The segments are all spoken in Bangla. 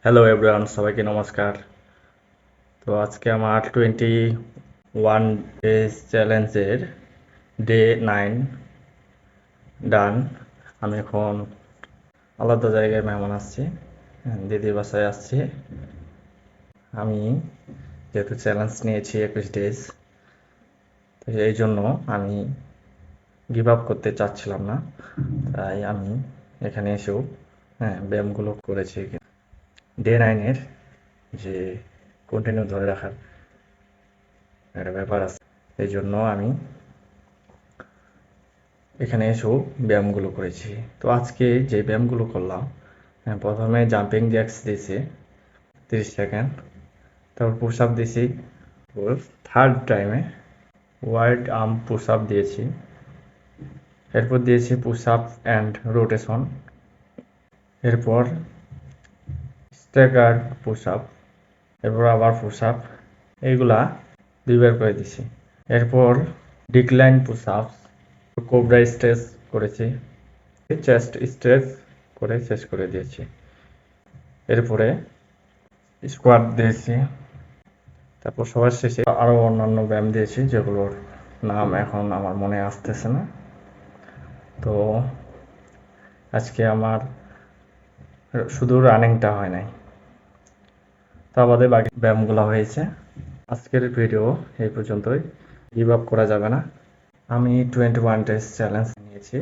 হ্যালো এভরিওয়ান, সবাইকে নমস্কার। তো আজকে আমার 21 ডেজ চ্যালেঞ্জের ডে 9 ডান। আমি এখন আলাদা জায়গায় মেহমান আসছি, দিদির বাসায় আসছি। আমি যেহেতু চ্যালেঞ্জ নিয়েছি 21 ডেজ, তো এই জন্য আমি গিভ আপ করতে চাচ্ছিলাম না, তাই আমি এখানে এসেও ব্যায়ামগুলো করেছি। ডে 9-এর যে কন্টিনিউ ধরে রাখার একটা ব্যাপার আছে, এই জন্য আমি এখানে এসেও ব্যায়ামগুলো করেছি। তো আজকে যে ব্যায়ামগুলো করলাম, প্রথমে জাম্পিং জ্যাক্স দিয়েছি 30 সেকেন্ড, তারপর পুশ আপ দিয়েছি। থার্ড টাইমে ওয়াইড আর্ম পুশ আপ দিয়েছি, এরপর দিয়েছি পুশ আপ অ্যান্ড রোটেশন, এরপর স্ট্যাগার্ড পুশ আপ, এরপর আবার পুশ আপ, এইগুলা দুইবার করে দিছি। এরপর decline push up, cobra stretch করেছি, চেস্ট স্ট্রেচ করে শেষ করে দিয়েছি। এরপরে স্কোয়াট দিয়েছি, তারপর সবার শেষে আরও অন্যান্য ব্যায়াম দিয়েছি যেগুলোর নাম এখন আমার মনে আসতেছে না। তো আজকে আমার শুধু রানিংটা হয় নাই, তা বাদে বাকি ব্যায়ামগুলো হয়েছে। আজকের ভিডিও এই পর্যন্তই। গিভ আপ করা যাবে না। আমি 21 ডেজ চ্যালেঞ্জ নিয়েছি,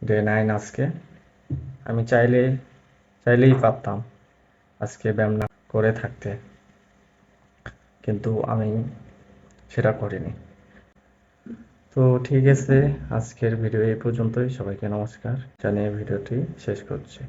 ডে 9 আজকে। আমি চাইলেই পারতাম আজকে ব্যায়াম না করে থাকতে, কিন্তু আমি সেটা করিনি। তো ঠিক আছে, আজকের ভিডিও এই পর্যন্তই। সবাইকে নমস্কার জানিয়ে ভিডিওটি শেষ করছি।